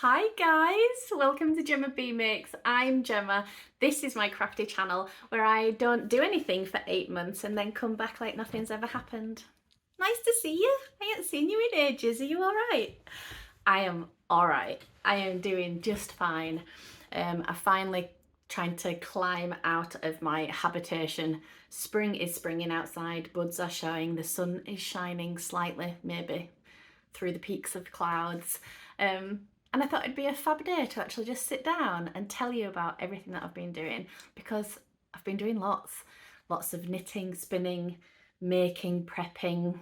Hi guys, welcome to GemmaBeaMakes. I'm Gemma. This is my crafty channel where I don't do anything for 8 months and then come back like nothing's ever happened. Nice to see you. I haven't seen you in ages. Are you alright? I am alright. I am doing just fine. I finally trying to climb out of my habitation. Spring is springing outside, buds are showing, the sun is shining slightly, maybe through the peaks of clouds. And I thought it'd be a fab day to actually just sit down and tell you about everything that I've been doing, because I've been doing lots of knitting, spinning, making, prepping,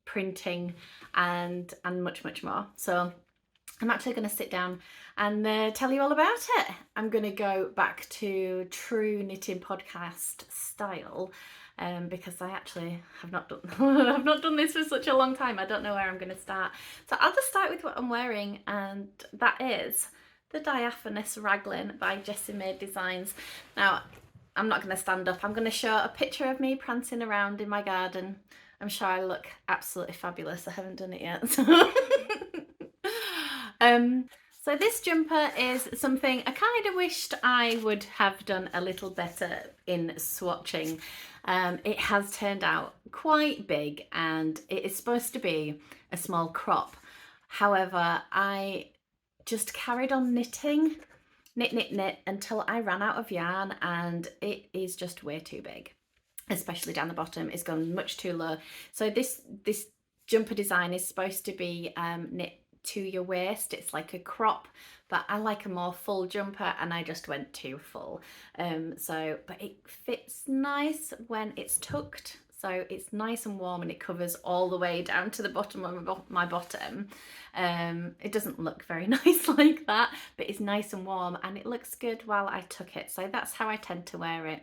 printing, and much more. So I'm actually going to sit down and tell you all about it. I'm going to go back to true knitting podcast style, because I actually have not done I've not done this for such a long time. I don't know where I'm going to start. So I'll just start with what I'm wearing, and that is the Diaphanous Raglan by Jessie Made Designs. Now, I'm not going to stand up. I'm going to show a picture of me prancing around in my garden. I'm sure I look absolutely fabulous. I haven't done it yet. So this jumper is something I kind of wished I would have done a little better in swatching. It has turned out quite big and it is supposed to be a small crop. However, I just carried on knitting, knit until I ran out of yarn, and it is just way too big. Especially down the bottom, it's gone much too low. So this jumper design is supposed to be knit to your waist. It's like a crop, but I like a more full jumper and I just went too full. But it fits nice when it's tucked. So it's nice and warm and it covers all the way down to the bottom of my bottom. It doesn't look very nice like that, but it's nice and warm and it looks good while I tuck it. So that's how I tend to wear it.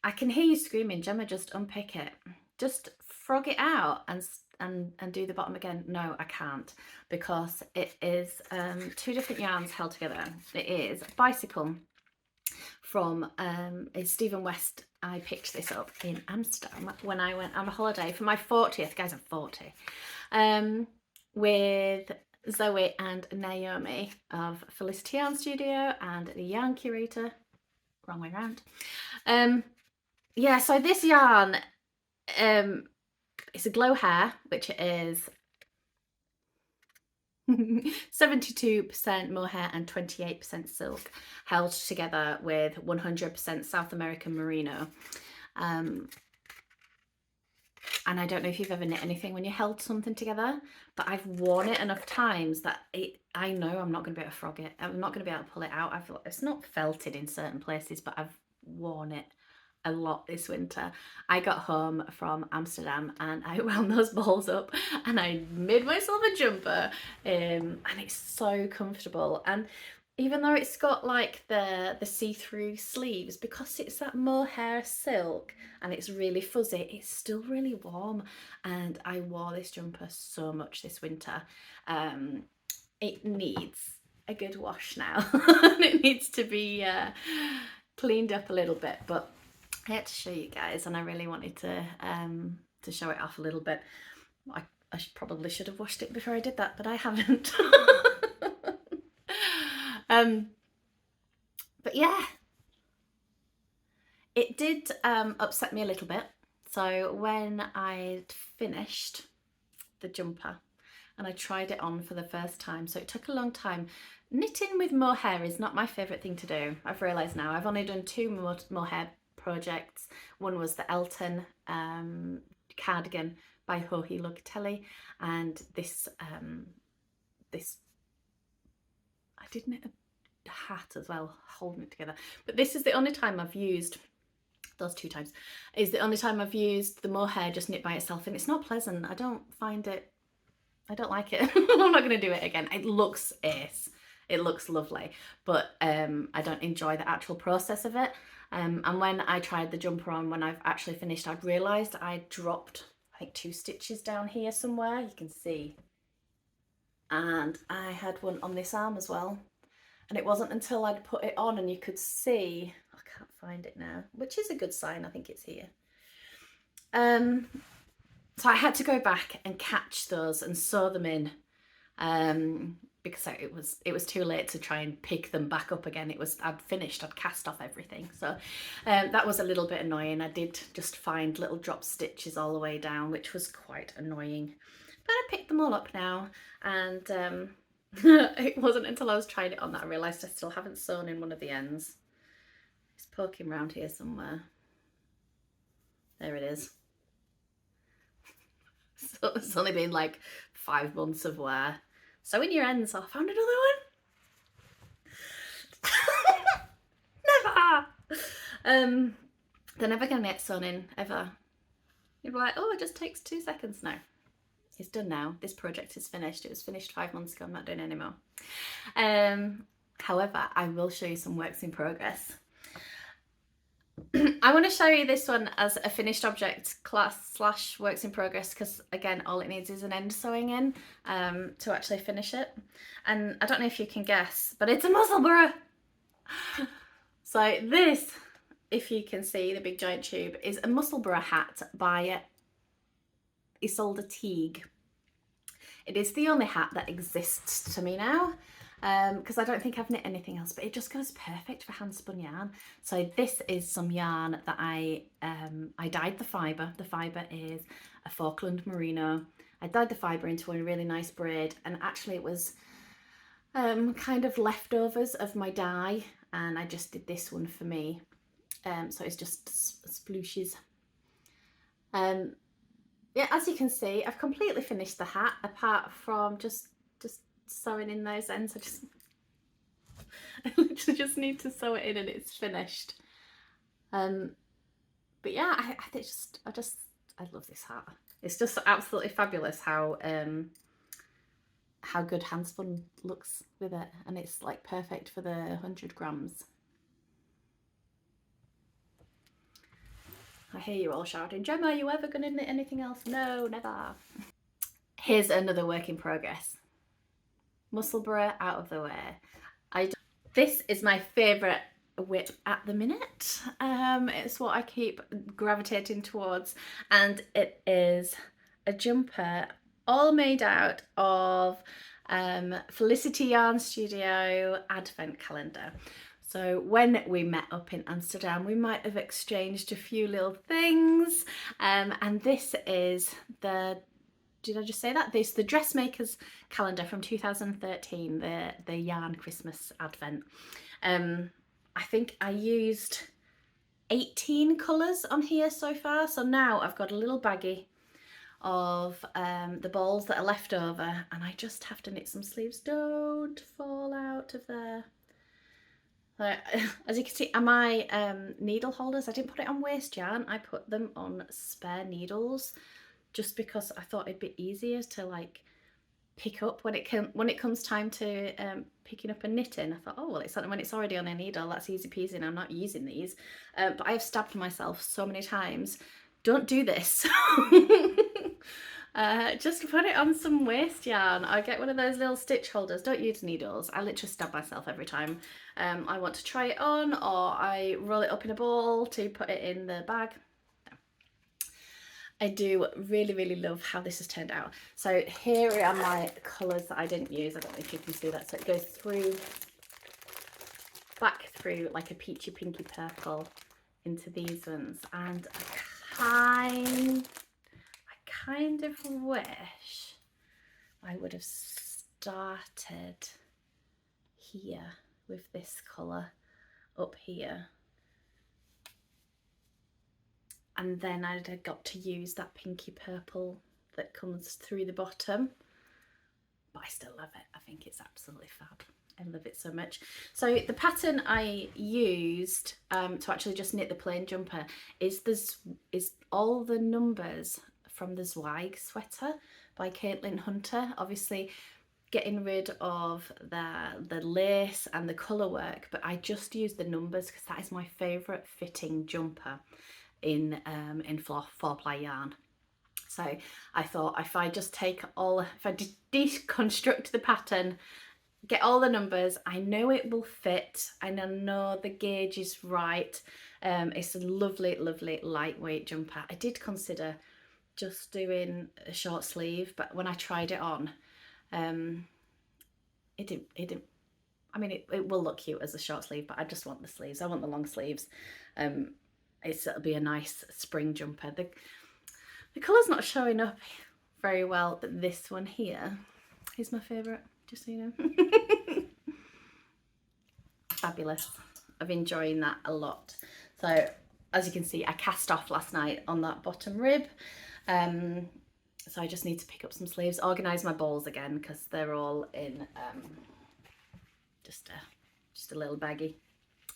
I can hear you screaming, Gemma, just unpick it. Just frog it out and do the bottom again. No, I can't, because it is two different yarns held together. It is Bicycle from Stephen West. I picked this up in Amsterdam when I went on a holiday for my 40th. Guys, I'm 40. With Zoe and Naomi of Felicity Yarn Studio and the Yarn Curator. Wrong way around. Yeah, so this yarn, it's a glow hair, which is 72% mohair and 28% silk, held together with 100% South American merino. And I don't know if you've ever knit anything when you held something together, but I've worn it enough times that I know I'm not going to be able to frog it. I'm not going to be able to pull it out. It's not felted in certain places, but I've worn it a lot this winter. I got home from Amsterdam and I wound those balls up and I made myself a jumper, and it's so comfortable. And even though it's got like the see-through sleeves, because it's that mohair silk and it's really fuzzy, it's still really warm. And I wore this jumper so much this winter. It needs a good wash now. It needs to be cleaned up a little bit, but I had to show you guys and I really wanted to show it off a little bit. I probably should have washed it before I did that, but I haven't. But yeah, it did upset me a little bit. So when I'd finished the jumper and I tried it on for the first time, so it took a long time. Knitting with mohair is not my favourite thing to do. I've realised now. I've only done 2 mohair projects. One was the Elton cardigan by Joji Locatelli, and this I did knit a hat as well, holding it together. But this is the only time I've used, those 2 times, is the only time I've used the mohair just knit by itself, and it's not pleasant. I don't like it. I'm not going to do it again. It looks ace. It looks lovely, but I don't enjoy the actual process of it. And when I tried the jumper on, when I've actually finished, I'd realised I'd dropped, I think, 2 stitches down here somewhere, you can see. And I had one on this arm as well. And it wasn't until I'd put it on and you could see, I can't find it now, which is a good sign, I think it's here. So I had to go back and catch those and sew them in. because it was too late to try and pick them back up again. I'd cast off everything, so that was a little bit annoying. I did just find little drop stitches all the way down, which was quite annoying, but I picked them all up now, and it wasn't until I was trying it on that I realised I still haven't sewn in one of the ends. It's poking around here somewhere. There it is. So it's only been like 5 months of wear. Sewing your ends off. Found another one. Never. They're never gonna get sewn in ever. You'd be like, oh, it just takes 2 seconds. No, it's done now. This project is finished. It was finished 5 months ago. I'm not doing it anymore. However, I will show you some works in progress. I want to show you this one as a finished object class / works in progress, because again, all it needs is an end sewing in to actually finish it. And I don't know if you can guess, but it's a Musselburgh. So this, if you can see the big giant tube, is a Musselburgh hat by Isolde Teague. It is the only hat that exists to me now, because I don't think I've knit anything else, but it just goes perfect for hand spun yarn. So this is some yarn that I dyed the fibre. The fibre is a Falkland merino. I dyed the fibre into a really nice braid, and actually it was kind of leftovers of my dye, and I just did this one for me. So it's just splooshes. Yeah, as you can see, I've completely finished the hat, apart from just sewing in those ends. I literally just need to sew it in and it's finished. But yeah, I love this hat. It's just absolutely fabulous how good hand spun looks with it, and it's like perfect for the 100 grams. I hear you all shouting, Gemma, are you ever going to knit anything else? No, never. Here's another work in progress. Musselburgh out of the way. This is my favourite whip at the minute. It's what I keep gravitating towards, and it is a jumper all made out of Felicity Yarn Studio advent calendar. So when we met up in Amsterdam, we might have exchanged a few little things, and this is did I just say that? This the dressmaker's calendar from 2013, the yarn Christmas advent. I think I used 18 colours on here so far, so now I've got a little baggie of the balls that are left over, and I just have to knit some sleeves. Don't fall out of there. As you can see, my needle holders, I didn't put it on waste yarn, I put them on spare needles, just because I thought it'd be easier to like pick up when it comes time to picking up and knitting. I thought, oh well, when it's already on a needle, that's easy peasy, and I'm not using these. But I have stabbed myself so many times. Don't do this. Just put it on some waste yarn. I get one of those little stitch holders. Don't use needles. I literally stab myself every time I want to try it on, or I roll it up in a ball to put it in the bag. I do really love how this has turned out. So here are my colours that I didn't use. I don't know if you can see that. So it goes back through like a peachy pinky purple into these ones, and I kind of wish I would have started here with this colour up here, and then I'd have got to use that pinky purple that comes through the bottom. But I still love it. I think it's absolutely fab. I love it so much. So the pattern I used to actually just knit the plain jumper is all the numbers from the Zweig sweater by Caitlin Hunter. Obviously getting rid of the lace and the colour work, but I just used the numbers because that is my favourite fitting jumper in 4-ply yarn. So I thought if I deconstruct the pattern, get all the numbers, I know it will fit, and I know the gauge is right. It's a lovely lightweight jumper. I did consider just doing a short sleeve, but when I tried it on, It didn't, I mean, it will look cute as a short sleeve, but I just want the sleeves. I want the long sleeves. It'll be a nice spring jumper. The colour's not showing up very well, but this one here is my favourite, just so you know. Fabulous. I'm enjoying that a lot. So as you can see, I cast off last night on that bottom rib. So I just need to pick up some sleeves, organise my balls again because they're all in just a little baggie.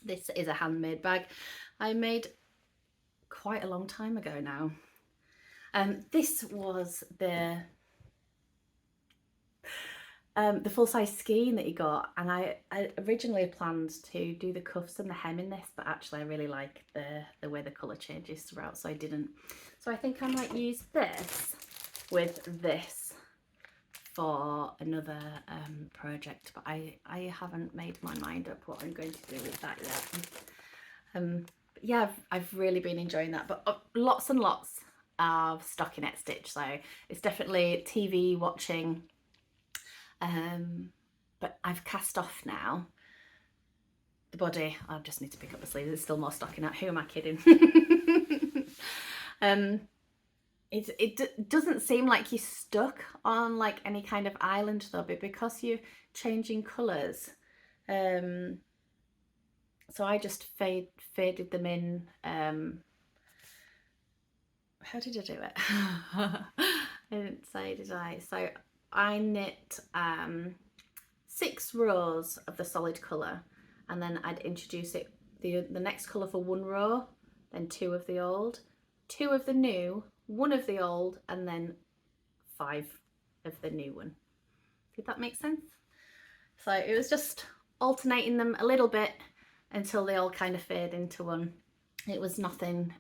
This is a handmade bag I made quite a long time ago now. This was the full-size skein that you got, and I originally planned to do the cuffs and the hem in this, but actually I really like the way the colour changes throughout, so I didn't. So I think I might use this with this for another project, but I haven't made my mind up what I'm going to do with that yet. But yeah, I've really been enjoying that, but lots and lots of stockinette stitch, so it's definitely TV watching. But I've cast off now. The body, I just need to pick up the sleeves. There's still more stockinette. Who am I kidding? It doesn't seem like you're stuck on like any kind of island though, but because you're changing colours, so I just faded them in. How did I do it? I didn't say, did I? So I knit 6 rows of the solid colour, and then I'd introduce it the next colour for 1 row, then 2 of the old, 2 of the new, 1 of the old, and then 5 of the new one. Did that make sense? So it was just alternating them a little bit until they all kind of fade into one. It was nothing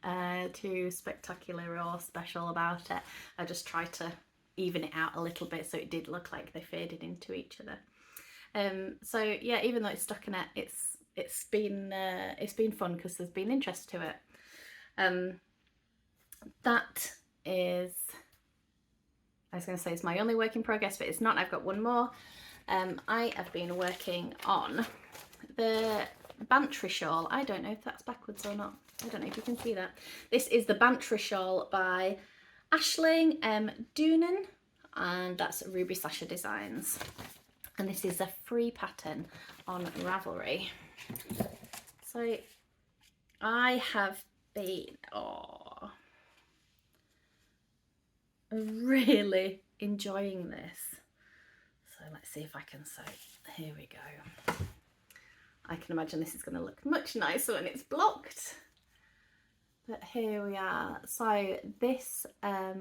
too spectacular or special about it. I just tried to even it out a little bit so it did look like they faded into each other. So yeah, even though it's stuck in it, it's been fun because there's been interest to it. That is, I was going to say it's my only work in progress, but it's not. I've got one more. I have been working on the Bantry shawl. I don't know if that's backwards or not. I don't know if you can see that. This is the Bantry shawl by Aisling Doonan, and that's Ruby Sasha Designs. And this is a free pattern on Ravelry. So I have been really enjoying this. So let's see if I can say, here we go. I can imagine this is going to look much nicer when it's blocked. But here we are. So this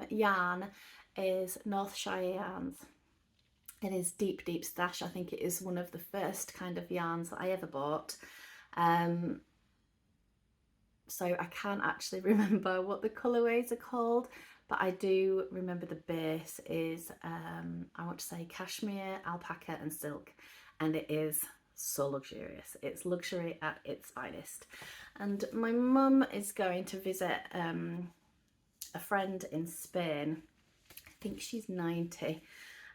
yarn is Northshire Yarns. It is Deep Deep Stash. I think it is one of the first kind of yarns that I ever bought. So I can't actually remember what the colourways are called, but I do remember the base is, I want to say cashmere, alpaca and silk, and it is so luxurious. It's luxury at its finest. And my mum is going to visit a friend in Spain. I think she's 90,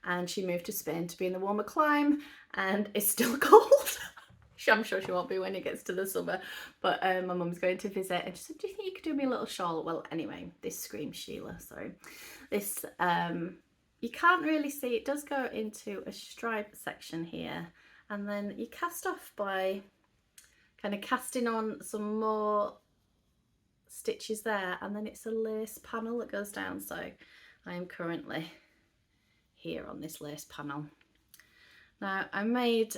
and she moved to Spain to be in the warmer climate, and it's still cold. I'm sure she won't be when it gets to the summer, but my mum's going to visit, and she said, do you think you could do me a little shawl? Well, anyway, this screams Sheila. So this, you can't really see, it does go into a stripe section here, and then you cast off by kind of casting on some more stitches there, and then it's a lace panel that goes down. So I am currently here on this lace panel. Now I made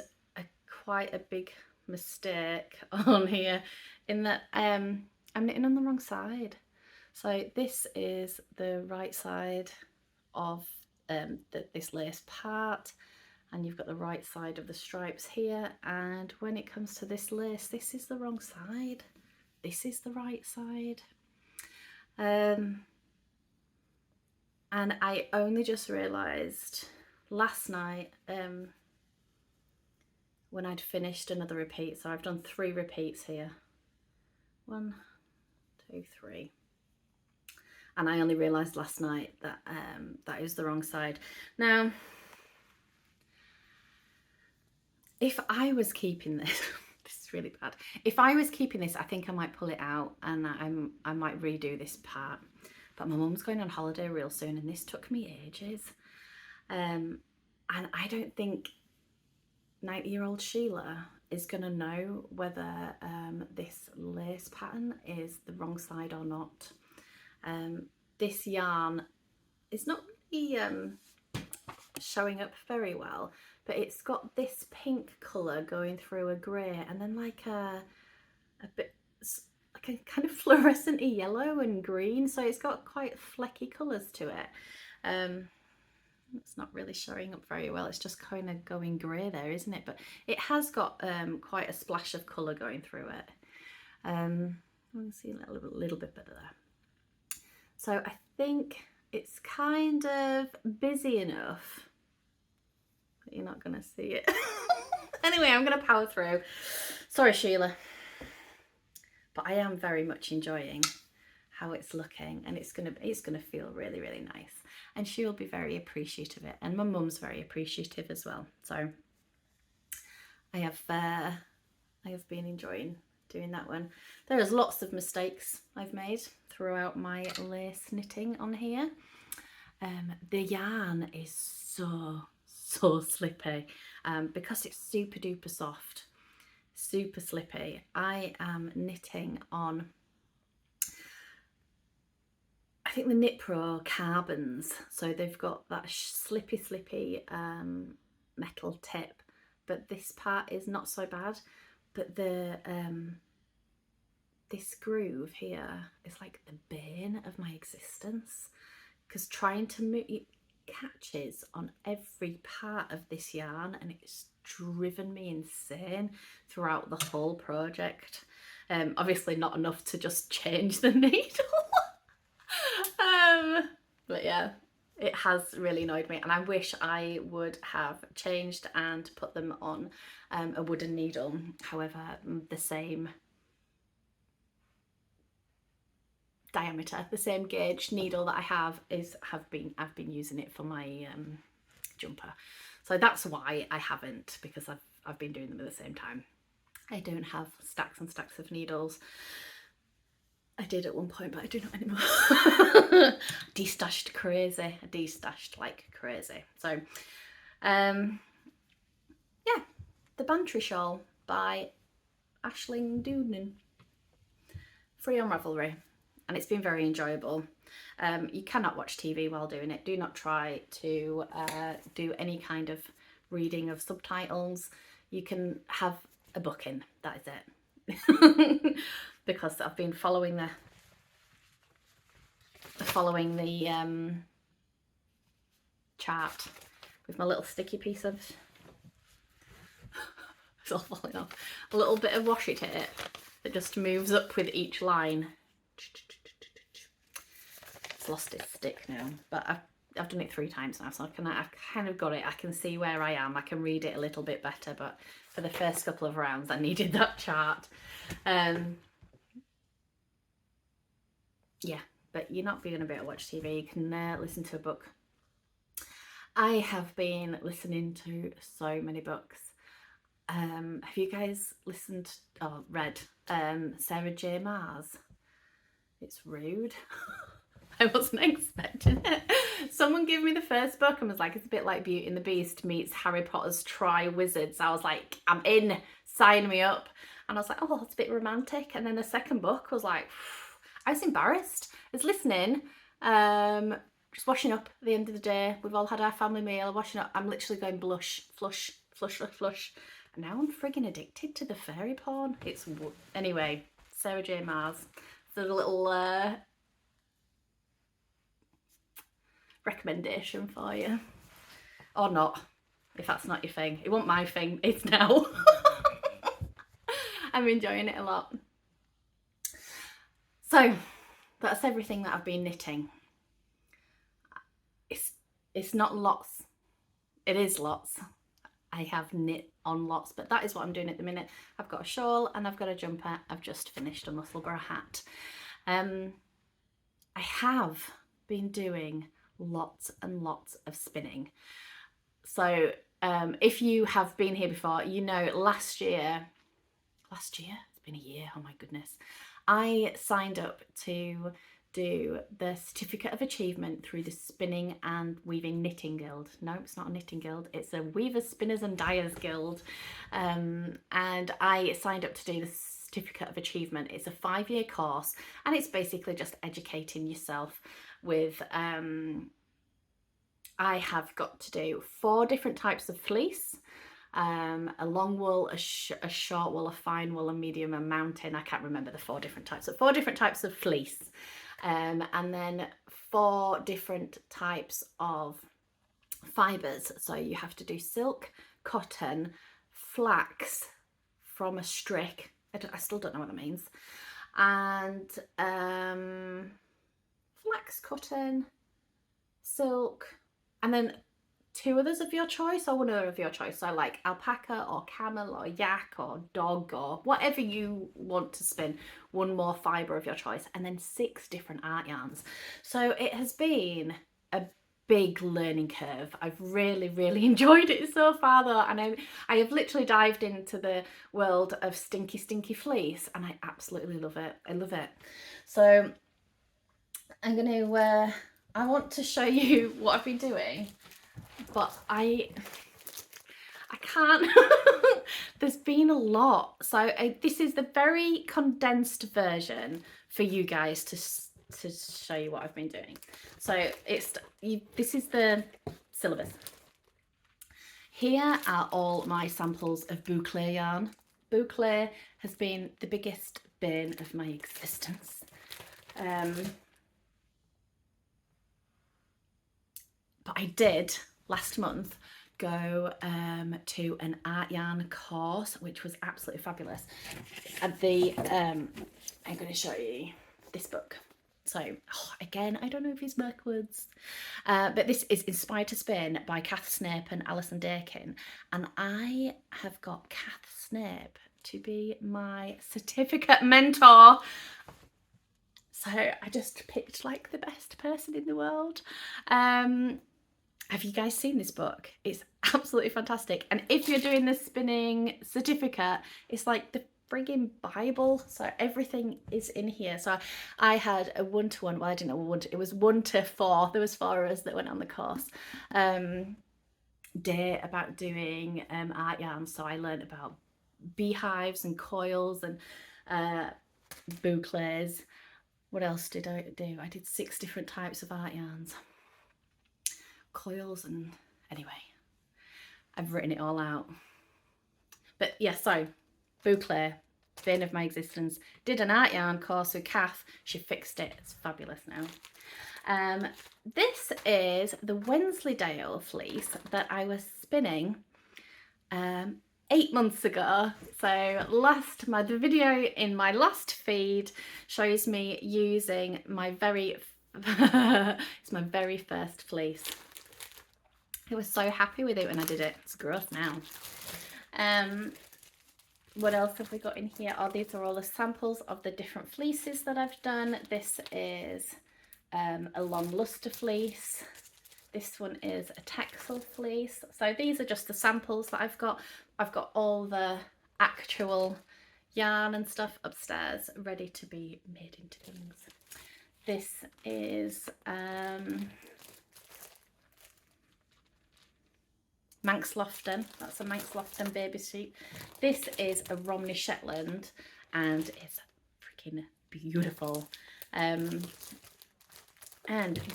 quite a big mistake on here in that I'm knitting on the wrong side. So this is the right side of this lace part, and you've got the right side of the stripes here, and when it comes to this lace, this is the wrong side. This is the right side. And I only just realised last night when I'd finished another repeat. So I've done 3 repeats here. 1, 2, 3. And I only realised last night that that is the wrong side. Now, if I was keeping this, this is really bad. If I was keeping this, I think I might pull it out and I might redo this part. But my mum's going on holiday real soon and this took me ages. And I don't think 90-year-old Sheila is going to know whether this lace pattern is the wrong side or not. This yarn is not really showing up very well, but it's got this pink colour going through a grey and then like a bit like a kind of fluorescent-y yellow and green, so it's got quite flecky colours to it. It's not really showing up very well, it's just kind of going grey there, isn't it? But it has got quite a splash of colour going through it. I can see a little bit better there. So I think it's kind of busy enough that you're not going to see it. Anyway, I'm going to power through. Sorry, Sheila. But I am very much enjoying how it's looking, and it's gonna feel really, really nice. And she'll be very appreciative of it. And my mum's very appreciative as well. So I have been enjoying doing that one. There's lots of mistakes I've made throughout my lace knitting on here. The yarn is so slippy because it's super duper soft, super slippy. I am knitting on, I think, the Knit Pro carbons, so they've got that slippy metal tip, but this part is not so bad. But the this groove here is like the bane of my existence, because trying to move, it catches on every part of this yarn, and it's driven me insane throughout the whole project. Obviously not enough to just change the needle. But yeah, it has really annoyed me, and I wish I would have changed and put them on a wooden needle. However, the same diameter, the same gauge needle that I have I've been using it for my jumper, so that's why I haven't, because I've been doing them at the same time. I don't have stacks and stacks of needles. I did at one point, but I do not anymore. Destashed crazy. I destashed like crazy. So, yeah, the Bantry shawl by Aisling Doonan, free on Ravelry, and it's been very enjoyable. You cannot watch TV while doing it. Do not try to do any kind of reading of subtitles. You can have a book in, that is it. Because I've been following the chart with my little sticky piece of it's all falling off, a little bit of washi tape that just moves up with each line. It's lost its stick now, but I've done it 3 times now, so I kind of got it. I can see where I am, I can read it a little bit better, but for the first couple of rounds I needed that chart. Yeah, but you're not going to be able to watch TV. You can listen to a book. I have been listening to so many books. Have you guys listened or read Sarah J. Maas? It's Rude. I wasn't expecting it. Someone gave me the first book and was like, it's a bit like Beauty and the Beast meets Harry Potter's Tri-Wizards. I was like, I'm in, sign me up. And I was like, oh, it's a bit romantic. And then the second book was like, I was embarrassed. I was listening, just washing up at the end of the day. We've all had our family meal, washing up. I'm literally going blush, flush, flush, flush, flush. And now I'm frigging addicted to the fairy porn. Anyway, Sarah J. Maas. So a little recommendation for you. Or not, if that's not your thing. It wasn't my thing, it's now. I'm enjoying it a lot. So that's everything that I've been knitting. It's not lots, it is lots. I have knit on lots, but that is what I'm doing at the minute. I've got a shawl and I've got a jumper. I've just finished a Musselburgh hat. I have been doing lots and lots of spinning. So if you have been here before, you know last year, it's been a year, oh my goodness, I signed up to do the Certificate of Achievement through the Spinning and Weaving Knitting Guild. No, it's not a knitting guild, it's a Weavers, Spinners and Dyers Guild. And I signed up to do the Certificate of Achievement. It's a 5-year course, and it's basically just educating yourself with, I have got to do 4 different types of fleece. A long wool, a short wool, a fine wool, a medium, and mountain. I can't remember the 4 different types. So 4 different types of fleece, and then 4 different types of fibres. So you have to do silk, cotton, flax from a strick. I still don't know what that means. And flax, cotton, silk, and then 2 others of your choice, or 1 other of your choice. So like alpaca or camel or yak or dog or whatever you want to spin, 1 more fibre of your choice, and then 6 different art yarns. So it has been a big learning curve. I've really enjoyed it so far though, and I have literally dived into the world of stinky fleece, and I absolutely love it. I love it. So I'm going to I want to show you what I've been doing, but I can't. There's been a lot, so this is the very condensed version for you guys to show you what I've been doing. So this is the syllabus. Here are all my samples of boucle yarn. Boucle has been the biggest bane of my existence. But I did last month go to an art yarn course, which was absolutely fabulous. At the I'm going to show you this book. So again, I don't know if it's backwards, but this is Inspired to Spin by Kath Snape and Alison Dakin, and I have got Kath Snape to be my certificate mentor. So I just picked like the best person in the world. Have you guys seen this book? It's absolutely fantastic. And if you're doing the spinning certificate, it's like the frigging Bible. So everything is in here. So I had a 1-to-1, well, I didn't know it was 1 to 4. There was 4 of us that went on the course. Day about doing art yarn. So I learned about beehives and coils and boucles. What else did I do? I did 6 different types of art yarns. Coils, and anyway, I've written it all out. But yeah, so boucle, bane of my existence. Did an art yarn course with Kath. She fixed it. It's fabulous now. This is the Wensleydale fleece that I was spinning 8 months ago. So the video in my last feed shows me using my very it's my very first fleece. I was so happy with it when I did it. It's gross now. What else have we got in here? Oh, these are all the samples of the different fleeces that I've done. This is a long luster fleece. This one is a texel fleece. So these are just the samples that I've got. I've got all the actual yarn and stuff upstairs ready to be made into things. This is Manx Lofton. That's a Manx Lofton baby sheep. This is a Romney Shetland, and it's freaking beautiful. And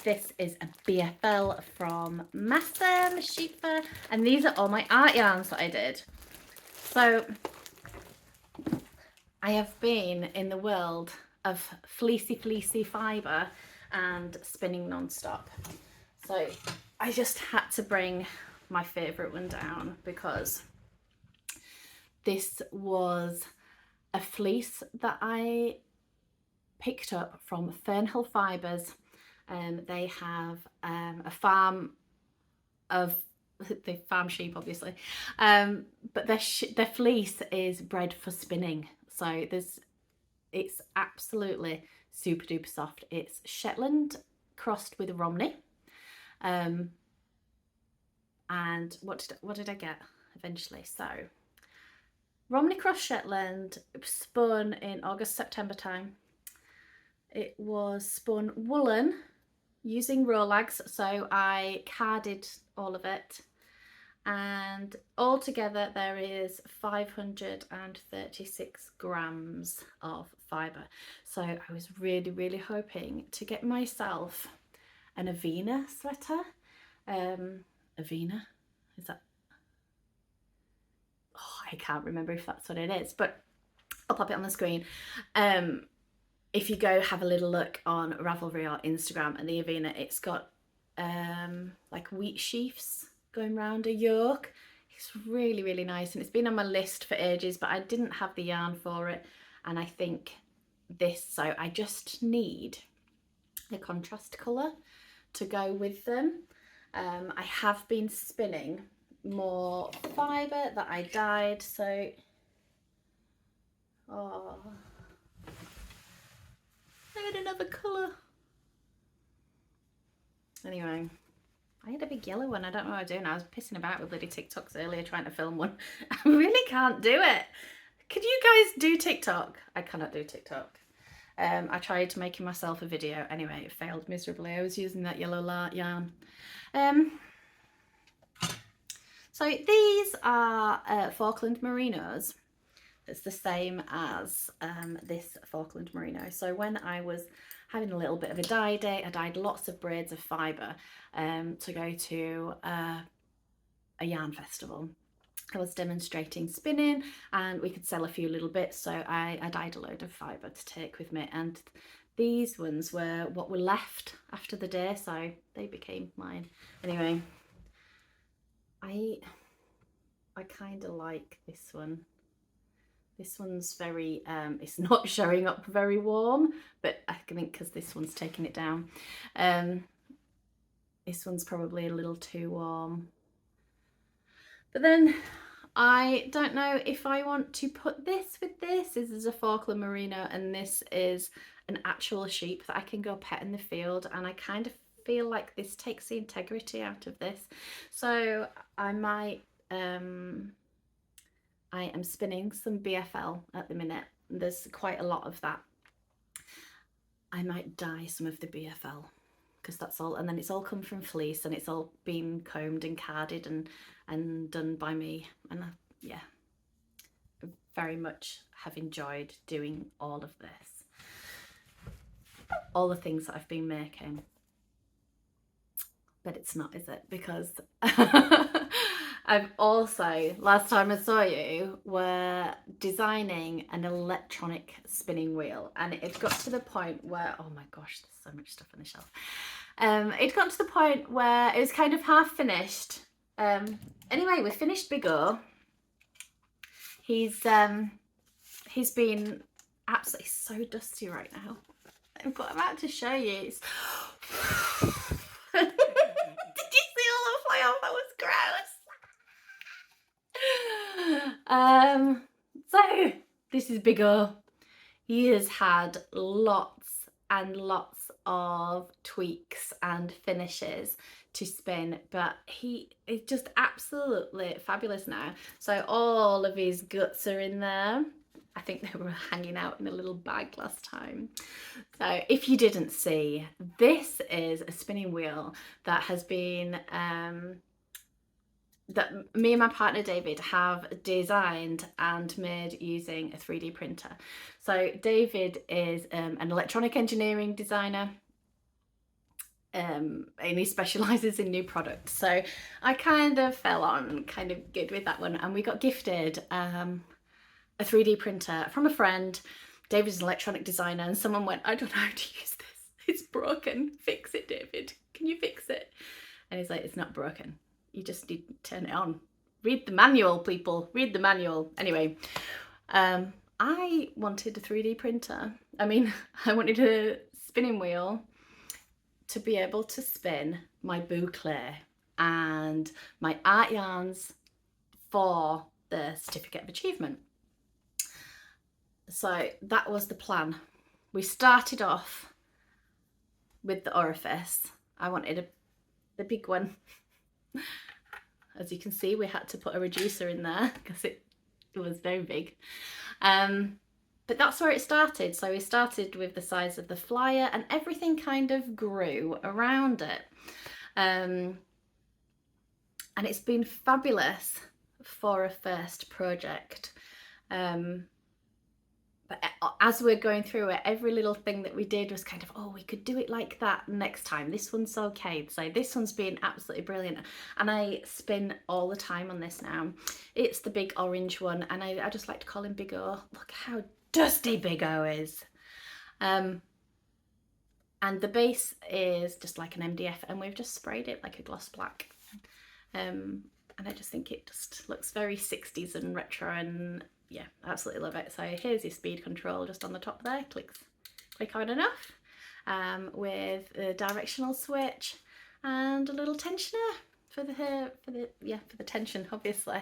this is a BFL from Massa Sheep Fair, and these are all my art yarns that I did. So I have been in the world of fleecy fibre and spinning non-stop. So I just had to bring my favourite one down, because this was a fleece that I picked up from Fernhill Fibres. They have a farm of the farm sheep, obviously, but their fleece is bred for spinning. So it's absolutely super duper soft. It's Shetland crossed with Romney, And what did I get eventually? So Romney Cross Shetland, it was spun in August, September time. It was spun woolen using Rolags, so I carded all of it, and altogether there is 536 grams of fibre. So I was really hoping to get myself an Avena sweater. Avena, is that? Oh, I can't remember if that's what it is, but I'll pop it on the screen. If you go have a little look on Ravelry or Instagram, and the Avena, it's got like wheat sheaths going round a yoke. It's really nice, and it's been on my list for ages, but I didn't have the yarn for it, and I think this, so I just need the contrast colour to go with them. I have been spinning more fibre that I dyed, so I had another colour. Anyway, I had a big yellow one. I don't know what I was doing. I was pissing about with bloody TikToks earlier trying to film one. I really can't do it. Could you guys do TikTok? I cannot do TikTok. I tried making myself a video. Anyway, it failed miserably. I was using that yellow yarn. So these are Falkland Merinos. It's the same as this Falkland Merino. So when I was having a little bit of a dye day, I dyed lots of braids of fibre to go to a yarn festival. I was demonstrating spinning, and we could sell a few little bits, so I dyed a load of fibre to take with me, and these ones were what were left after the day, so they became mine. Anyway, I kind of like this one. This one's very, it's not showing up very warm, but I think because this one's taking it down. This one's probably a little too warm. But then I don't know if I want to put this with this. This is a Falkland Merino, and this is an actual sheep that I can go pet in the field, and I kind of feel like this takes the integrity out of this. So I might, I am spinning some BFL at the minute. There's quite a lot of that. I might dye some of the BFL because that's all, and then it's all come from fleece, and it's all been combed and carded and done by me. And yeah, I very much have enjoyed doing all of this, all the things that I've been making. But it's not, is it? Because I've also, last time I saw you, were designing an electronic spinning wheel, and it got to the point where, oh my gosh, there's so much stuff on the shelf. It got to the point where it was kind of half finished. Anyway, we finished Big O. He's been absolutely so dusty right now. I'm about to show you. Did you see all the fly off? That was gross. So this is Big O. He has had lots and lots of tweaks and finishes to spin, but he is just absolutely fabulous now. So all of his guts are in there. I think they were hanging out in a little bag last time. So if you didn't see, this is a spinning wheel that has been that me and my partner David have designed and made using a 3D printer. So David is an electronic engineering designer, and he specialises in new products. So I kind of fell on kind of good with that one, and we got gifted a 3D printer from a friend. David's an electronic designer, and someone went, I don't know how to use this. It's broken. Fix it, David. Can you fix it? And he's like, it's not broken. You just need to turn it on. Read the manual, people. Read the manual. Anyway, I wanted a 3D printer. I mean, I wanted a spinning wheel to be able to spin my boucle and my art yarns for the certificate of achievement. So that was the plan. We started off with the orifice. I wanted the big one. As you can see, we had to put a reducer in there because it was very big. But that's where it started. So we started with the size of the flyer, and everything kind of grew around it. And it's been fabulous for a first project. But as we're going through it, every little thing that we did was kind of, oh, we could do it like that next time. This one's okay. So this one's been absolutely brilliant. And I spin all the time on this now. It's the big orange one, and I just like to call him Big O. Look how dusty Big O is. And the base is just like an MDF, and we've just sprayed it like a gloss black. And I just think it just looks very 60s and retro, and yeah, absolutely love it. So here's your speed control just on the top there. Click on enough, with the directional switch and a little tensioner for the tension, obviously.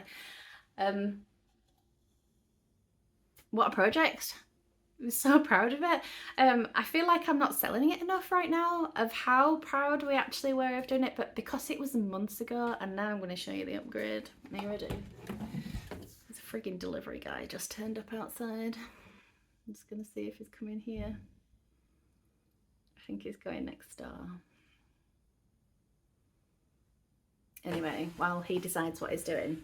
What a project. I'm so proud of it. I feel like I'm not selling it enough right now of how proud we actually were of doing it, but because it was months ago, and now I'm going to show you the upgrade. Are you ready? There's a frigging delivery guy just turned up outside. I'm just going to see if he's coming here. I think he's going next door. Anyway, while he decides what he's doing,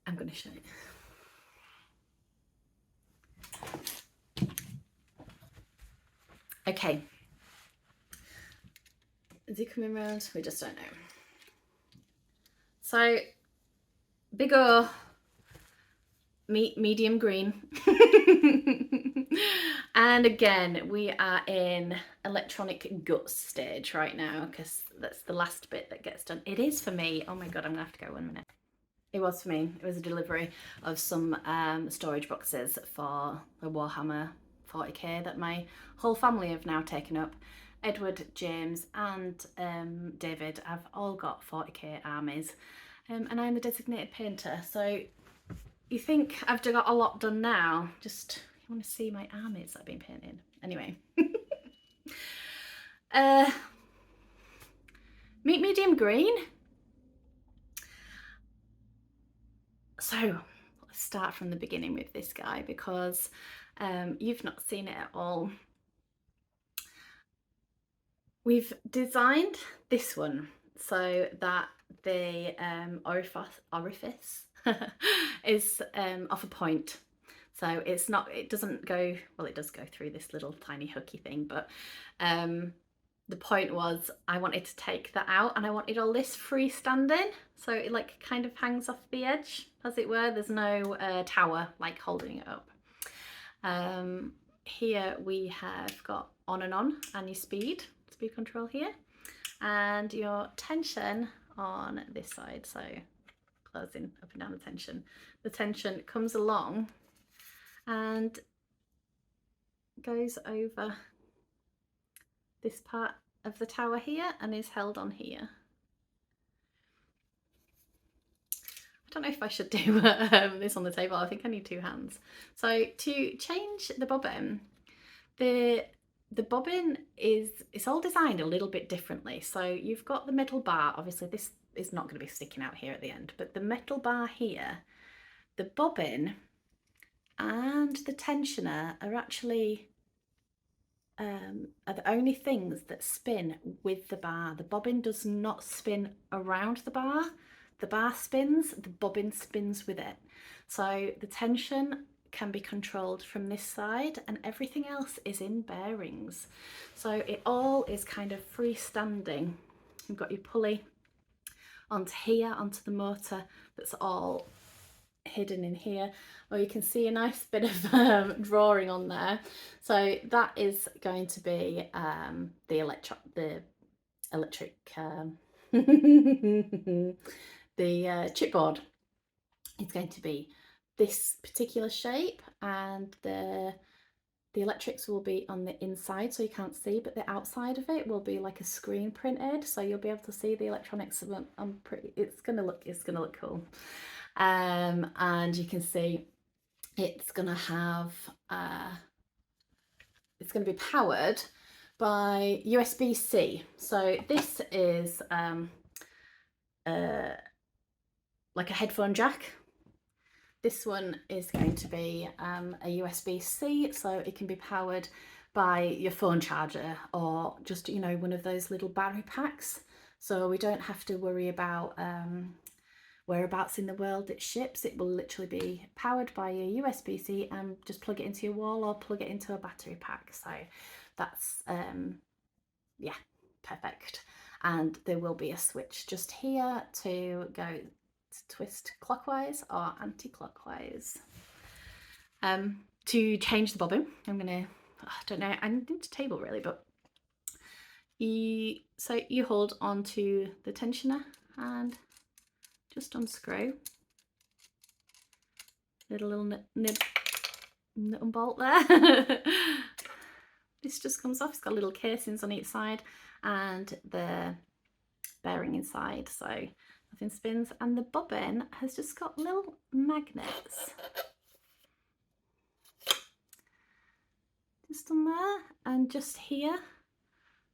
I'm going to show you. Okay. Is he coming around? We just don't know. So, Big O, medium green. And again, we are in electronic guts stage right now, because that's the last bit that gets done. It is for me. Oh my God, I'm gonna have to go 1 minute. It was for me. It was a delivery of some storage boxes for the Warhammer 40k that my whole family have now taken up. Edward, James and David have all got 40k armies, and I'm the designated painter. So you think I've got a lot done now, just you want to see my armies that I've been painting. Anyway. Medium green. So let's start from the beginning with this guy, because you've not seen it at all. We've designed this one so that the orifice is off a point. So it's not, it doesn't go, well, it does go through this little tiny hooky thing, but the point was I wanted to take that out, and I wanted all this freestanding, so it like kind of hangs off the edge, as it were. There's no tower like holding it up. Here we have got on and your speed control here, and your tension on this side. So closing up and down the tension. The tension comes along and goes over this part of the tower here and is held on here. I don't know if I should do this on the table. I think I need 2 hands. So to change the bobbin, the bobbin it's all designed a little bit differently. So you've got the metal bar. Obviously this is not going to be sticking out here at the end, but the metal bar here, the bobbin and the tensioner are actually are the only things that spin with the bar. The bobbin does not spin around the bar. The bar spins, the bobbin spins with it. So the tension can be controlled from this side, and everything else is in bearings. So it all is kind of freestanding. You've got your pulley onto here, onto the motor, that's all hidden in here. Or you can see a nice bit of drawing on there. So that is going to be the electric the chipboard. It's going to be this particular shape, and the electrics will be on the inside, so you can't see, but the outside of it will be like a screen printed, so you'll be able to see the electronics. It's gonna look cool. And you can see it's gonna have it's gonna be powered by USB-C. So this is like a headphone jack. This one is going to be a USB-C, so it can be powered by your phone charger or just, you know, one of those little battery packs. So we don't have to worry about whereabouts in the world it ships. It will literally be powered by your USB-C and just plug it into your wall or plug it into a battery pack. So that's, yeah, perfect. And there will be a switch just here to go to twist clockwise or anti-clockwise. To change the bobbin, I'm gonna, I don't know, I need to table really, but you hold onto the tensioner and just unscrew. Little nib and bolt there. This just comes off. It's got little casings on each side and the bearing inside, so nothing spins. And the bobbin has just got little magnets just on there and just here.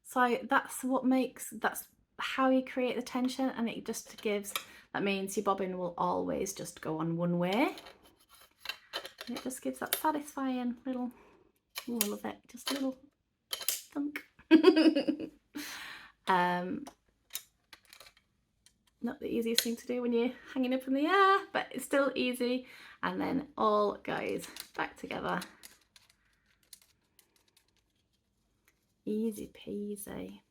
So that's how you create the tension, and it just gives, that means your bobbin will always just go on one way. And it just gives that satisfying little, oh, I love it, just a little thunk. Not the easiest thing to do when you're hanging up in the air, but it's still easy. And then all goes back together. Easy peasy.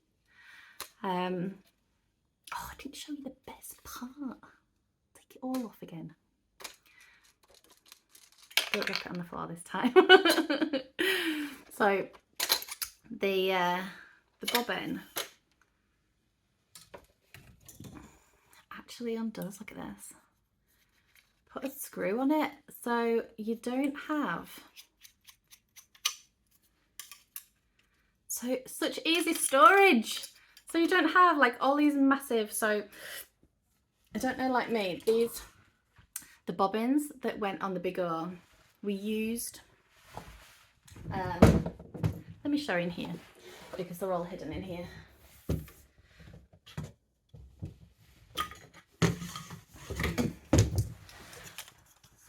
Oh, I didn't show you the best part. Take it all off again. Don't drop it on the floor this time. So the bobbin actually undoes, look at this. Put a screw on it so you don't have such easy storage. So you don't have like all these massive, so I don't know, like me, the bobbins that went on the big O, we used, let me show you in here because they're all hidden in here.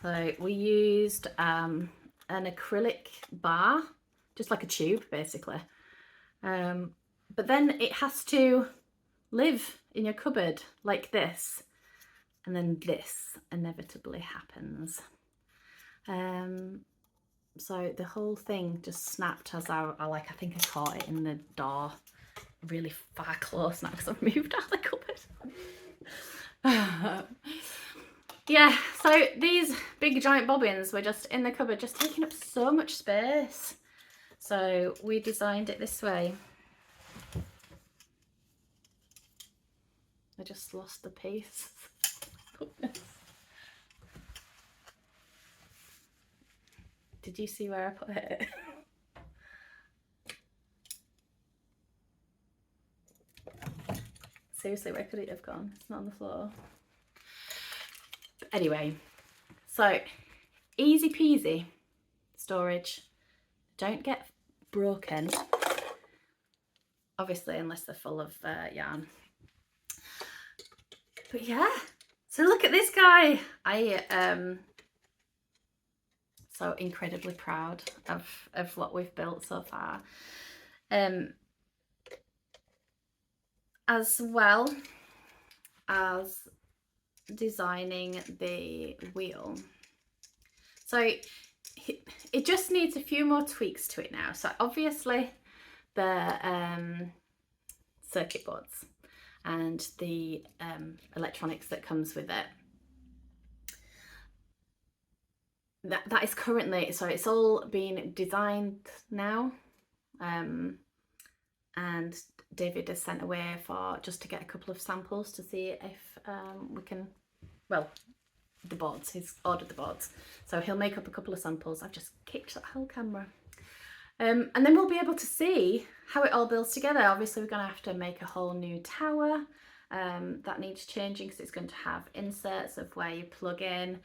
So we used an acrylic bar, just like a tube basically. But then it has to live in your cupboard like this, and then this inevitably happens. So the whole thing just snapped as I think I caught it in the door really far close now because I've moved out of the cupboard. Yeah, so these big giant bobbins were just in the cupboard, just taking up so much space. So we designed it this way. I just lost the piece. Did you see where I put it? Seriously, where could it have gone? It's not on the floor. But anyway, so easy peasy storage. Don't get broken, obviously, unless they're full of yarn. But yeah, so look at this guy. I am so incredibly proud of what we've built so far. As well as designing the wheel. So it just needs a few more tweaks to it now. So obviously the circuit boards and the electronics that comes with it. That is currently, so it's all being designed now, and David has sent away for just to get a couple of samples to see if we can, well, the boards, he's ordered the boards, so he'll make up a couple of samples. I've just kicked that whole camera. And then we'll be able to see how it all builds together. Obviously we're going to have to make a whole new tower that needs changing because it's going to have inserts of where you plug in.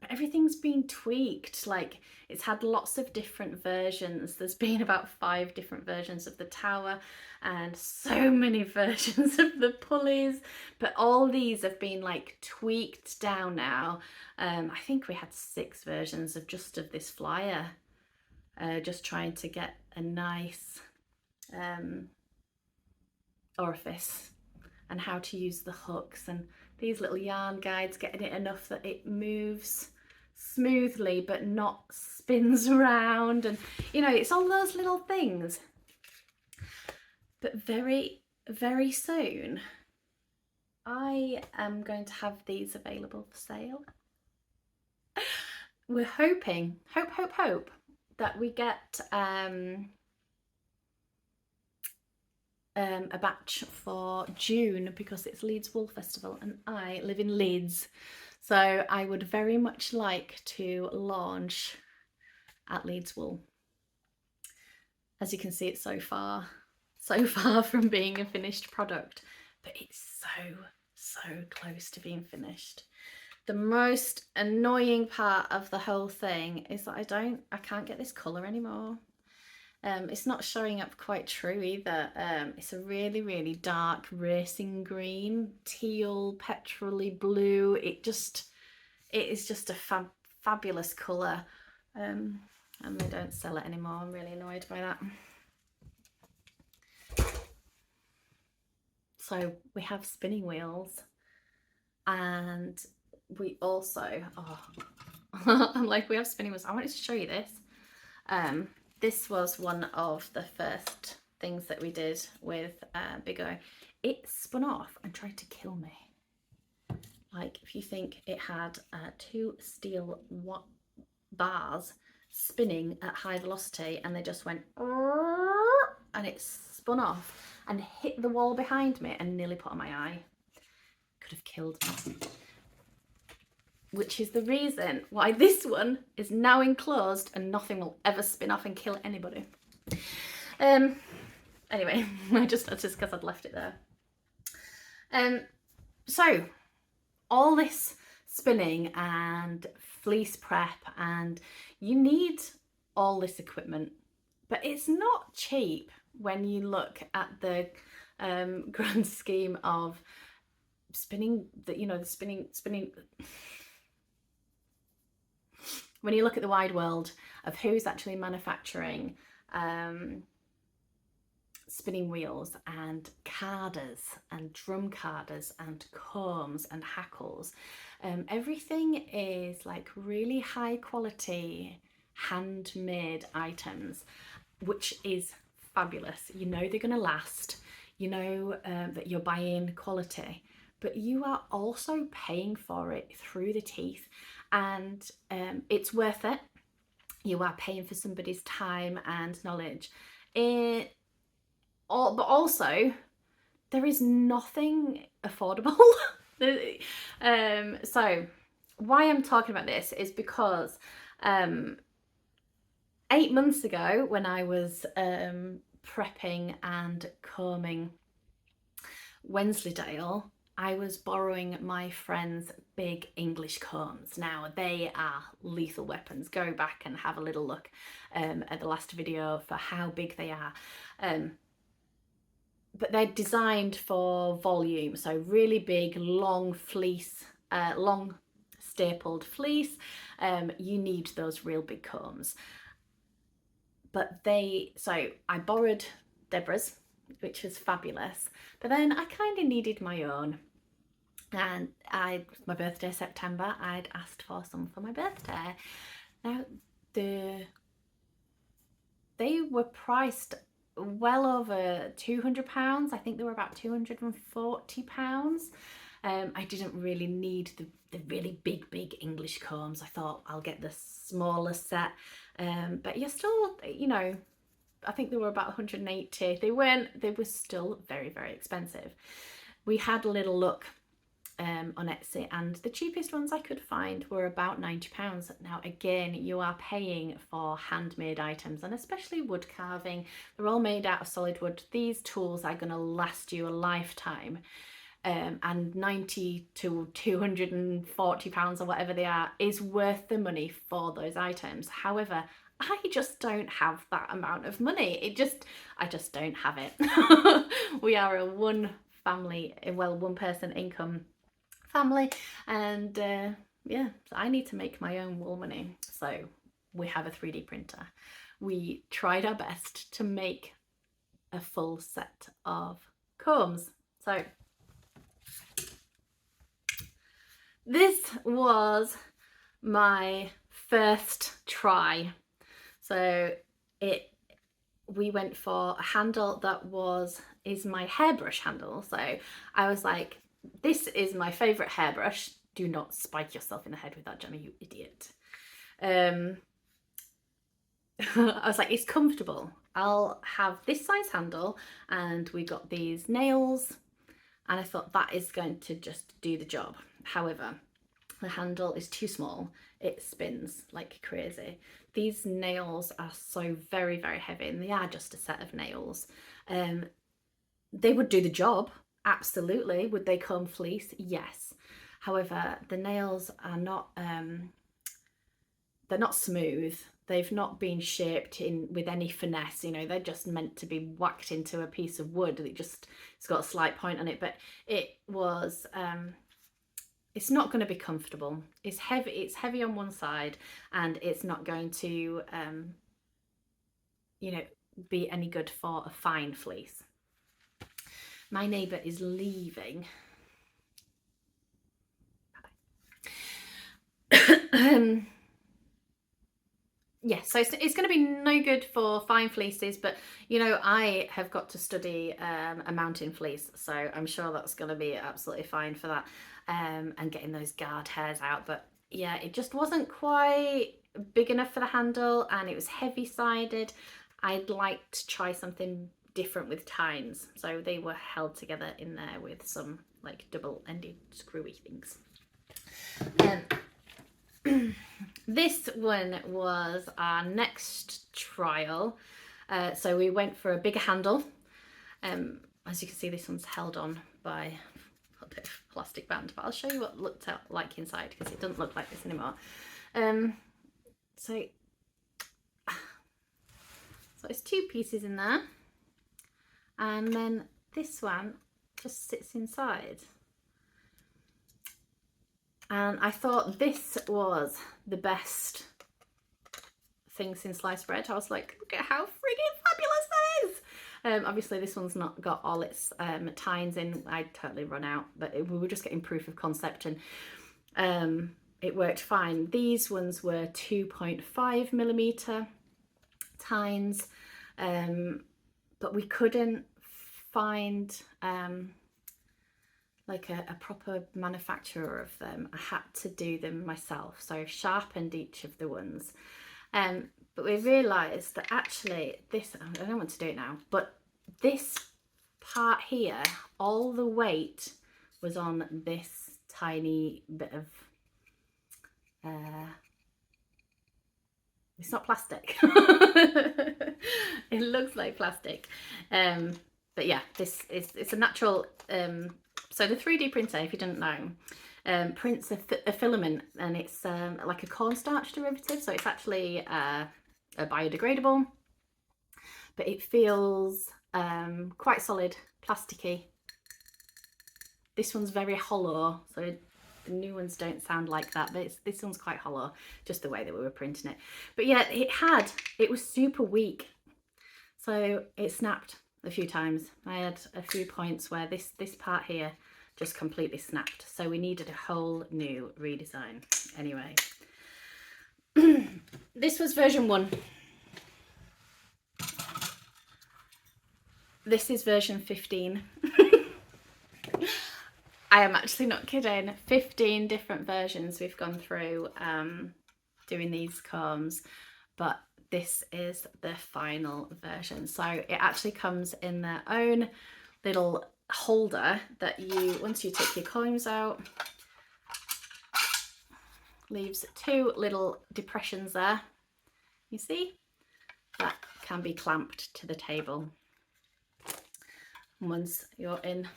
but everything's been tweaked. Like, it's had lots of different versions. There's been about 5 different versions of the tower and so many versions of the pulleys, but all these have been like tweaked down now. I think we had 6 versions of just of this flyer, just trying to get a nice orifice and how to use the hooks, and these little yarn guides, getting it enough that it moves smoothly but not spins around, and you know, it's all those little things. But very, very soon I am going to have these available for sale. We're hoping, hope that we get a batch for June, because it's Leeds Wool Festival and I live in Leeds, so I would very much like to launch at Leeds Wool. As you can see, it's so far from being a finished product, but it's so close to being finished. The most annoying part of the whole thing is that I can't get this colour anymore. It's not showing up quite true either. It's a really dark racing green, teal, petrol-y blue. It is just a fabulous colour, and they don't sell it anymore. I'm really annoyed by that. So we have spinning wheels, and we also, I'm like, we have spinning wheels. I wanted to show you this. This was one of the first things that we did with Big O. It spun off and tried to kill me. Like, if you think it had 2 steel bars spinning at high velocity, and they just went, and it spun off and hit the wall behind me and nearly put on my eye. Could have killed me. Which is the reason why this one is now enclosed and nothing will ever spin off and kill anybody. Anyway, I just noticed because I'd left it there. So all this spinning and fleece prep, and you need all this equipment, but it's not cheap when you look at the grand scheme of spinning, the spinning. When you look at the wide world of who's actually manufacturing spinning wheels and carders and drum carders and combs and hackles, everything is like really high quality handmade items, which is fabulous. You know they're going to last, you know that you're buying quality, but you are also paying for it through the teeth, and it's worth it. You are paying for somebody's time and knowledge. But also, there is nothing affordable. So why I'm talking about this is because 8 months ago, when I was prepping and combing Wensleydale, I was borrowing my friend's big English combs. Now, they are lethal weapons. Go back and have a little look at the last video for how big they are. But they're designed for volume, so really big, long fleece, long stapled fleece. You need those real big combs. But so I borrowed Deborah's, which was fabulous, but then I kind of needed my own, and my birthday September, I'd asked for some for my birthday. Now they were priced well over £200. I think they were about £240. I didn't really need the really big English combs. I thought I'll get the smaller set, but you're still, I think they were about 180. They were still very expensive. We had a little look on Etsy, and the cheapest ones I could find were about £90. Now again, you are paying for handmade items, and especially wood carving. They're all made out of solid wood. These tools are going to last you a lifetime. and 90 to 240 pounds or whatever they are is worth the money for those items. However, I just don't have that amount of money. I just don't have it. We are a one person income family, and yeah, so I need to make my own wool money. So we have a 3D printer. We tried our best to make a full set of combs. So this was my first try. So we went for a handle that is my hairbrush handle. So I was like, this is my favourite hairbrush. Do not spike yourself in the head with that, Gemma, you idiot. I was like, it's comfortable. I'll have this size handle, and we got these nails, and I thought that is going to just do the job. However, the handle is too small. It spins like crazy. These nails are so very, very heavy, and they are just a set of nails. They would do the job, absolutely. Would they comb fleece? Yes. However, the nails are not, they're not smooth. They've not been shaped in with any finesse, you know, they're just meant to be whacked into a piece of wood. It's got a slight point on it, but it's not going to be comfortable. It's heavy on one side, and it's not going to, you know, be any good for a fine fleece. My neighbour is leaving. Yeah, so it's going to be no good for fine fleeces, but you know, I have got to study a mountain fleece, so I'm sure that's going to be absolutely fine for that, and getting those guard hairs out. But yeah, it just wasn't quite big enough for the handle, and it was heavy sided. I'd like to try something different with tines, so they were held together in there with some like double-ended screwy things. This one was our next trial. So we went for a bigger handle. As you can see, this one's held on by a bit of plastic band, but I'll show you what it looked like inside, because it doesn't look like this anymore. So it's two pieces in there, and then this one just sits inside. And I thought this was the best thing since sliced bread. I was like, look at how friggin' fabulous that is. Obviously this one's not got all its tines in. I'd totally run out, but we were just getting proof of concept, and it worked fine. These ones were 2.5mm tines, but we couldn't find like a proper manufacturer of them. I had to do them myself, so I sharpened each of the ones. But we realised that actually this, I don't want to do it now, but this part here, all the weight was on this tiny bit of, it's not plastic. It looks like plastic. But yeah, it's a natural, so the 3D printer, if you didn't know, prints a filament, and it's like a cornstarch derivative, so it's actually a biodegradable, but it feels quite solid, plasticky. This one's very hollow, so the new ones don't sound like that, but this one's quite hollow, just the way that we were printing it. But yeah, it was super weak, so it snapped a few times. I had a few points where this part here just completely snapped, so we needed a whole new redesign. Anyway, this was version 1. This is version 15. I am actually not kidding. 15 different versions we've gone through doing these combs, but this is the final version. So it actually comes in their own little holder that you, once you take your combs out, leaves 2 little depressions there. You see? That can be clamped to the table. And once you're in,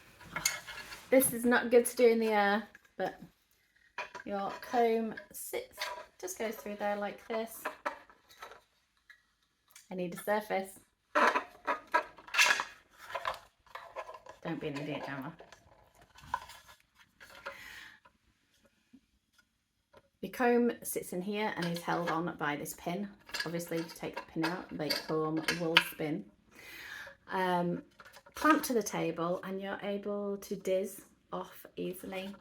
This is not good to do in the air, but your comb sits, just goes through there like this. I need a surface. Don't be an idiot, Gemma. Your comb sits in here and is held on by this pin. Obviously, if you take the pin out, the comb will spin. Clamp to the table and you're able to diz off easily.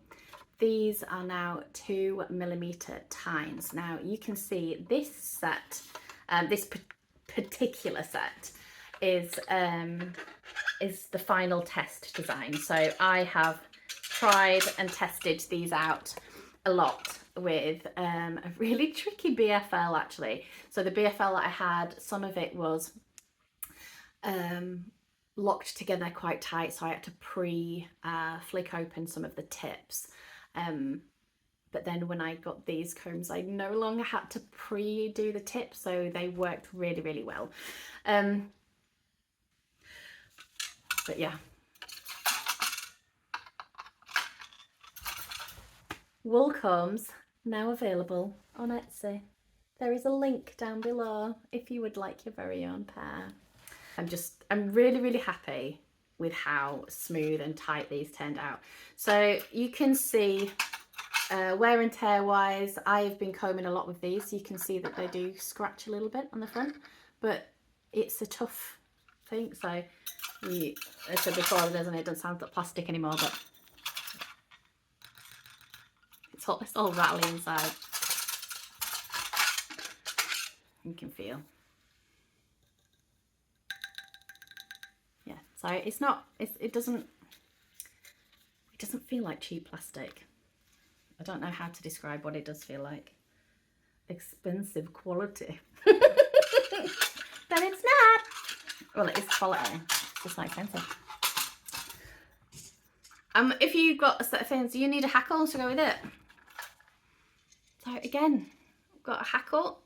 These are now 2mm tines. Now you can see this set, this particular set is the final test design. So I have tried and tested these out a lot with a really tricky BFL actually. So the BFL that I had, some of it was locked together quite tight, so I had to flick open some of the tips. But then when I got these combs, I no longer had to do the tips, so they worked really, really well. But yeah. Wool combs now available on Etsy. There is a link down below if you would like your very own pair. I'm really, really happy with how smooth and tight these turned out. So you can see wear and tear wise, I've been combing a lot with these. So you can see that they do scratch a little bit on the front, but it's a tough thing. So I said before, it doesn't sound like plastic anymore, but it's all rattly inside. You can feel. Yeah, so it's not, it doesn't feel like cheap plastic. I don't know how to describe what it does feel like. Expensive quality. But it's not. Well, it is quality. It's just not expensive. If you've got a set of things, you need a hackle to go with it. So again, I've got a hackle.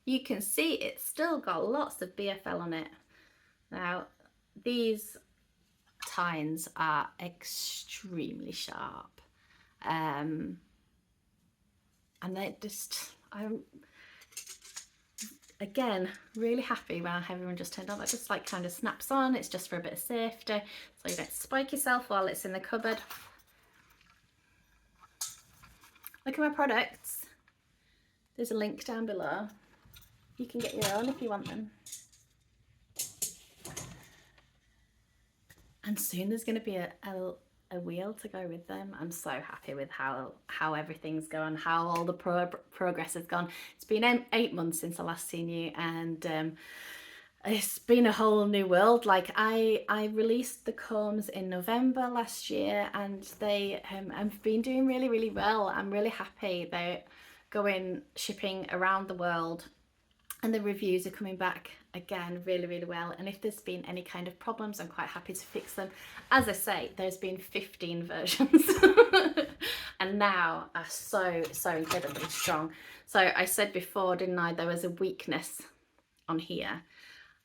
You can see it's still got lots of BFL on it. Now, these tines are extremely sharp. And they just, I'm again really happy when everyone just turned on. That just like kind of snaps on. It's just for a bit of safety, so you don't spike yourself while it's in the cupboard. Look at my products. There's a link down below. You can get your own if you want them. And soon there's going to be a wheel to go with them. I'm so happy with how everything's gone, how all the progress has gone. It's been 8 months since I last seen you, and it's been a whole new world. Like I released the combs in November last year, and they have been doing really, really well. I'm really happy. They're shipping around the world, and the reviews are coming back again really, really well. And if there's been any kind of problems, I'm quite happy to fix them. As I say, there's been 15 versions and now are so incredibly strong. So I said before, didn't I, there was a weakness on here.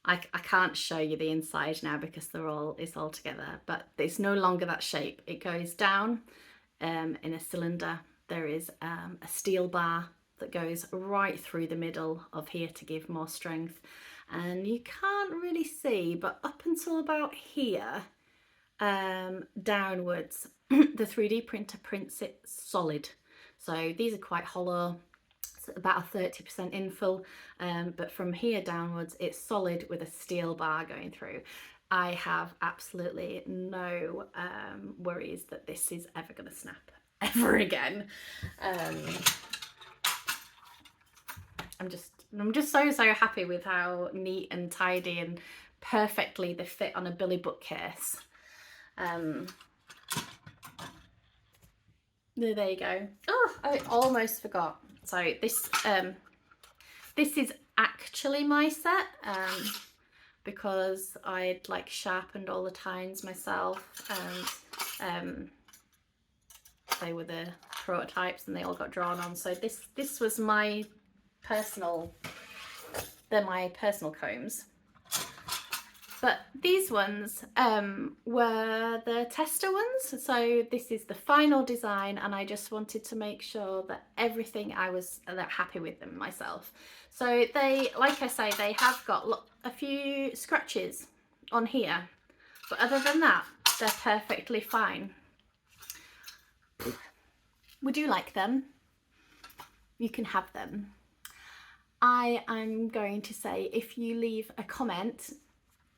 I can't show you the inside now because it's all together, but it's no longer that shape. It goes down in a cylinder. There is a steel bar that goes right through the middle of here to give more strength, and you can't really see, but up until about here downwards the 3D printer prints it solid. So these are quite hollow. It's about a 30% infill, but from here downwards it's solid with a steel bar going through. I have absolutely no worries that this is ever going to snap ever again. I'm just so happy with how neat and tidy and perfectly they fit on a Billy bookcase. There you go. Oh, I almost forgot. So this is actually my set, because I'd like sharpened all the tines myself, and they were the prototypes and they all got drawn on. So this was my personal, they're my personal combs. But these ones were the tester ones. So this is the final design, and I just wanted to make sure that everything I was happy with them myself. So they, like I say, they have got a few scratches on here, but other than that, they're perfectly fine. Would you like them? You can have them. I am going to say, if you leave a comment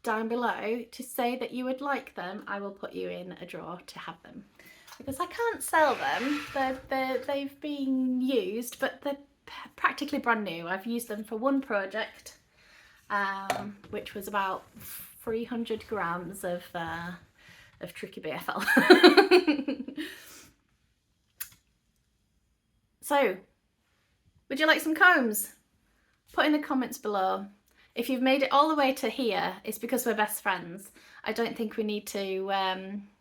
down below to say that you would like them, I will put you in a draw to have them, because I can't sell them. They've been used, but they're practically brand new. I've used them for one project, which was about 300 grams of tricky BFL. So, would you like some combs? Put in the comments below. If you've made it all the way to here, it's because we're best friends. I don't think we need to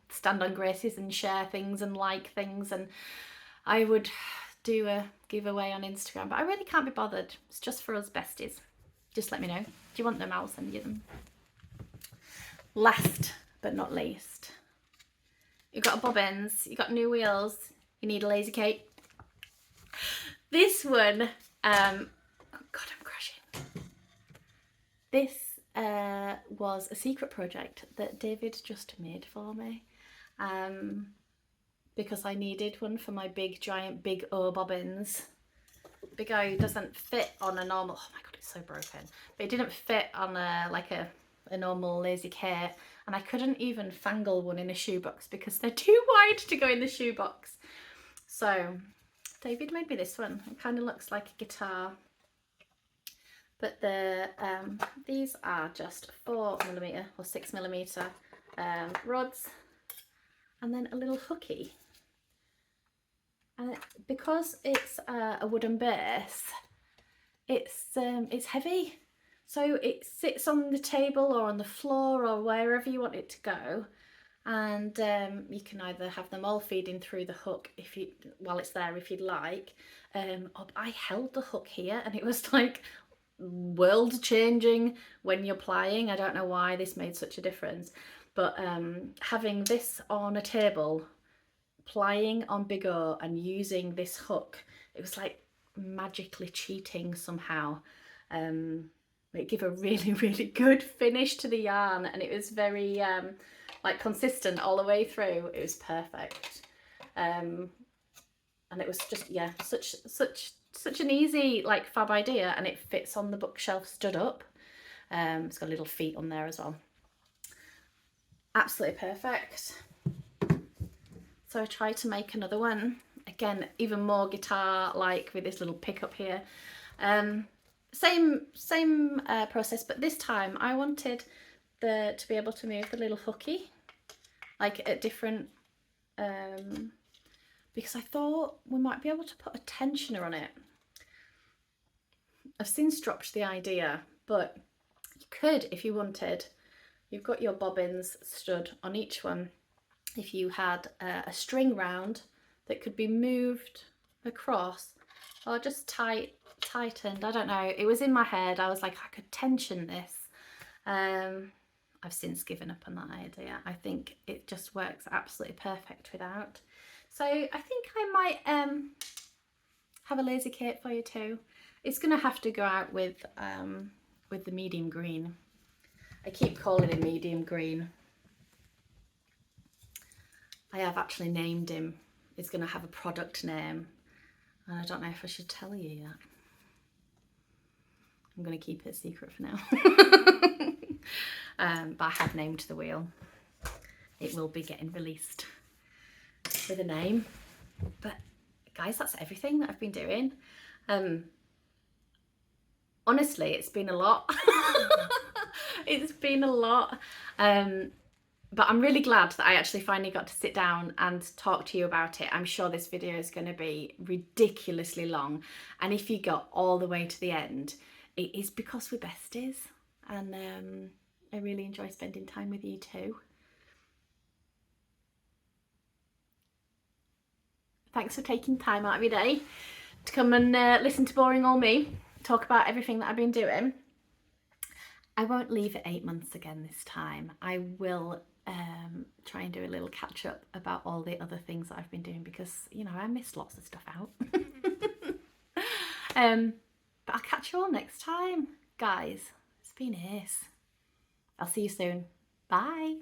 stand on Grace's and share things and like things, and I would do a giveaway on Instagram, but I really can't be bothered. It's just for us besties. Just let me know. Do you want them? I'll send you them. Last but not least, you've got bobbins, you've got new wheels, you need a lazy cape. This one, oh God, I'm crashing. This was a secret project that David just made for me, because I needed one for my big giant big O bobbins. Big O doesn't fit on a normal, oh my God, it's so broken, but it didn't fit on a normal lazy cape, and I couldn't even fangle one in a shoebox because they're too wide to go in the shoebox. So David made me this one. It kind of looks like a guitar. But these are just 4mm or 6mm rods, and then a little hooky. And because it's a wooden base, it's heavy, so it sits on the table or on the floor or wherever you want it to go. And you can either have them all feeding through the hook while it's there if you'd like. I held the hook here, and it was like world changing when you're plying. I don't know why this made such a difference, but having this on a table, plying on Big O and using this hook, it was like magically cheating somehow. It gave a really, really good finish to the yarn, and it was very like consistent all the way through. It was perfect, and it was just, yeah, such an easy like fab idea, and it fits on the bookshelf stood up. It's got little feet on there as well. Absolutely perfect. So I tried to make another one, again even more guitar like, with this little pickup here. Same process, but this time I wanted to be able to move the little hooky like at different because I thought we might be able to put a tensioner on it. I've since dropped the idea, but you could if you wanted. You've got your bobbins stood on each one. If you had a string round that could be moved across or just tightened, I don't know, it was in my head. I was like, I could tension this. I've since given up on that idea. I think it just works absolutely perfect without. So I think I might have a lazy cape for you too. It's gonna have to go out with the medium green. I keep calling him medium green. I have actually named him. He's gonna have a product name, and I don't know if I should tell you yet. I'm gonna keep it a secret for now. But I have named the wheel. It will be getting released with a name. But guys, that's everything that I've been doing. Honestly, it's been a lot. It's been a lot. But I'm really glad that I actually finally got to sit down and talk to you about it. I'm sure this video is going to be ridiculously long. And if you got all the way to the end, it is because we're besties. And I really enjoy spending time with you too. Thanks for taking time out of your day to come and listen to boring old me talk about everything that I've been doing. I won't leave it 8 months again this time. I will try and do a little catch up about all the other things that I've been doing, because, you know, I missed lots of stuff out. But I'll catch you all next time, guys. It's been ace. I'll see you soon. Bye.